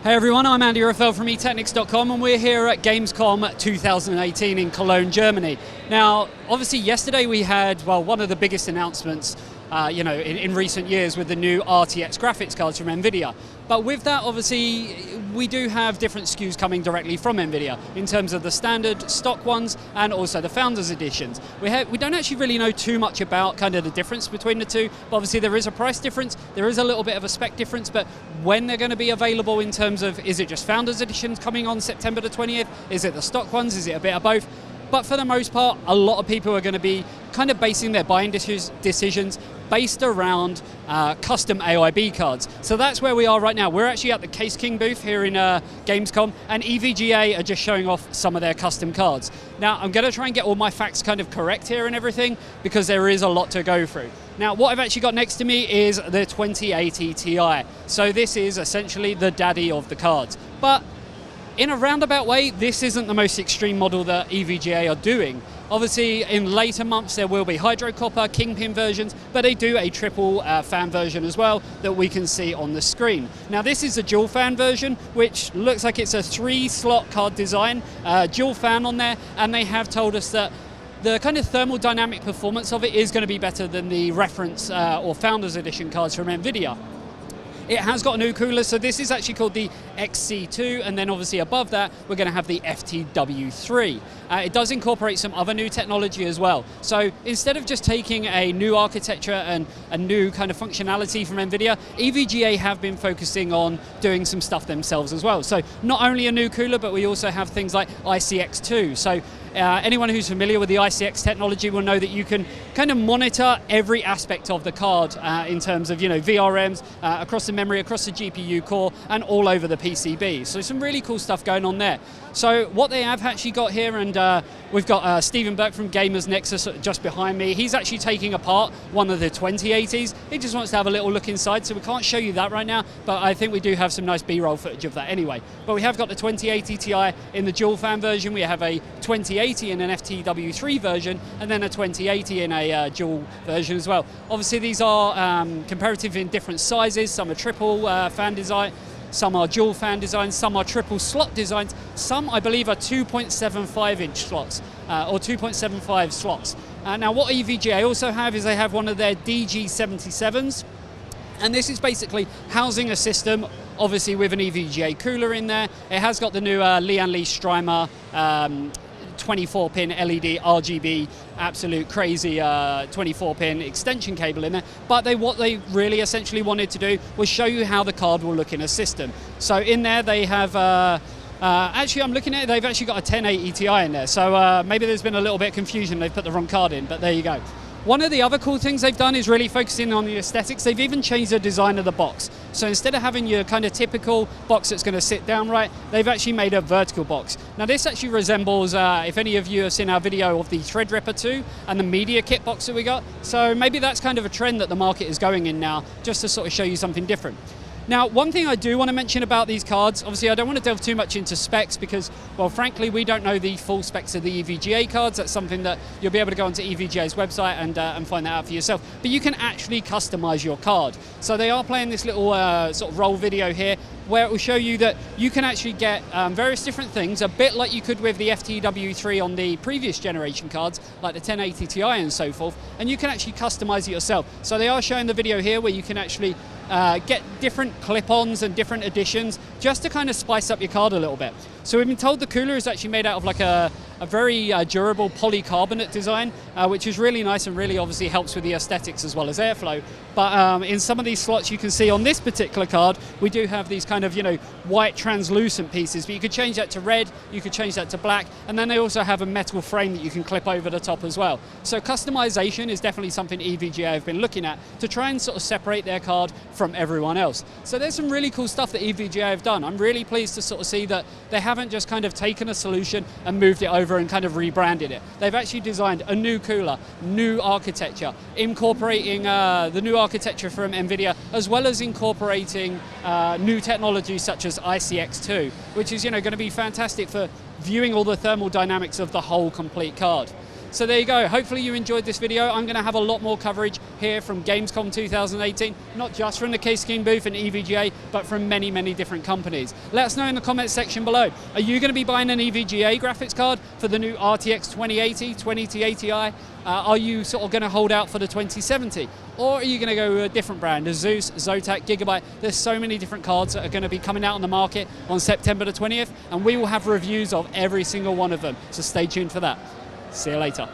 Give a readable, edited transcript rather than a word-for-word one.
Hey everyone, I'm Andy Raffel from eTeknix.com and we're here at Gamescom 2018 in Cologne, Germany. Now, obviously yesterday we had, well, one of the biggest announcements in recent years with the new RTX graphics cards from NVIDIA. But with that, obviously, we do have different SKUs coming directly from NVIDIA in terms of the standard stock ones and also the Founders Editions. We don't actually really know too much about kind of the difference between the two, but obviously there is a price difference, there is a little bit of a spec difference, but when they're going to be available in terms of, is it just Founders Editions coming on September the 20th? Is it the stock ones? Is it a bit of both? But for the most part, a lot of people are going to be kind of basing their buying decisions based around custom AIB cards. So that's where we are right now. We're actually at the Caseking booth here in Gamescom, and EVGA are just showing off some of their custom cards. Now, I'm going to try and get all my facts kind of correct here and everything, because there is a lot to go through. Now, what I've actually got next to me is the 2080 Ti. So this is essentially the daddy of the cards. But in a roundabout way, this isn't the most extreme model that EVGA are doing. Obviously, in later months, there will be Hydro Copper, Kingpin versions, but they do a triple fan version as well that we can see on the screen. Now, this is a dual fan version, which looks like it's a 3-slot card design, dual fan on there, and they have told us that the kind of thermodynamic performance of it is going to be better than the reference or Founders Edition cards from NVIDIA. It has got a new cooler, so this is actually called the XC2, and then obviously above that, we're going to have the FTW3. It does incorporate some other new technology as well. So instead of just taking a new architecture and a new kind of functionality from NVIDIA, EVGA have been focusing on doing some stuff themselves as well. So not only a new cooler, but we also have things like ICX2. So anyone who's familiar with the ICX technology will know that you can kind of monitor every aspect of the card in terms of, VRMs across the memory, across the GPU core, and all over the PCB. So some really cool stuff going on there. So what they have actually got here, and we've got Stephen Burke from Gamers Nexus just behind me. He's actually taking apart one of the 2080s. He just wants to have a little look inside, so we can't show you that right now, but I think we do have some nice B-roll footage of that anyway. But we have got the 2080 Ti in the dual fan version. We have a 2080 in an FTW3 version, and then a 2080 in a dual version as well. Obviously, these are comparative in different sizes. Some are triple fan design, some are dual fan designs, some are triple slot designs, some I believe are 2.75 inch slots or 2.75 slots. Now what EVGA also have is they have one of their DG77s, and this is basically housing a system obviously with an EVGA cooler in there. It has got the new Lian Li Strimer 24-pin LED RGB, absolute crazy 24-pin extension cable in there. But what they really essentially wanted to do was show you how the card will look in a system. So in there they have, actually I'm looking at it, they've actually got a 1080 Ti in there. So maybe there's been a little bit of confusion, they've put the wrong card in, but there you go. One of the other cool things they've done is really focusing on the aesthetics. They've even changed the design of the box. So instead of having your kind of typical box that's going to sit down right, they've actually made a vertical box. Now this actually resembles, if any of you have seen our video of the Threadripper 2 and the Media Kit box that we got. So maybe that's kind of a trend that the market is going in now, just to sort of show you something different. Now, one thing I do want to mention about these cards, obviously I don't want to delve too much into specs because, well, frankly, we don't know the full specs of the EVGA cards. That's something that you'll be able to go onto EVGA's website and find that out for yourself. But you can actually customize your card. So they are playing this little sort of roll video here where it will show you that you can actually get various different things, a bit like you could with the FTW3 on the previous generation cards, like the 1080 Ti and so forth, and you can actually customize it yourself. So they are showing the video here where you can actually get different clip-ons and different additions just to kind of spice up your card a little bit. So we've been told the cooler is actually made out of like a very durable polycarbonate design, which is really nice and really obviously helps with the aesthetics as well as airflow. But in some of these slots you can see on this particular card, we do have these kind of, white translucent pieces, but you could change that to red, you could change that to black, and then they also have a metal frame that you can clip over the top as well. So customization is definitely something EVGA have been looking at to try and sort of separate their card from everyone else. So there's some really cool stuff that EVGA have done. I'm really pleased to sort of see that they haven't just kind of taken a solution and moved it over and kind of rebranded it. They've actually designed a new cooler, new architecture, incorporating the new architecture from NVIDIA, as well as incorporating new technology such as ICX2, which is going to be fantastic for viewing all the thermal dynamics of the whole complete card. So there you go. Hopefully you enjoyed this video. I'm going to have a lot more coverage here from Gamescom 2018, not just from the Caseking booth and EVGA, but from many, many different companies. Let us know in the comments section below. Are you going to be buying an EVGA graphics card for the new RTX2080, 2080 Ti? Are you sort of going to hold out for the 2070? Or are you going to go with a different brand, Asus, Zotac, Gigabyte? There's so many different cards that are going to be coming out on the market on September the 20th, and we will have reviews of every single one of them. So stay tuned for that. See you later.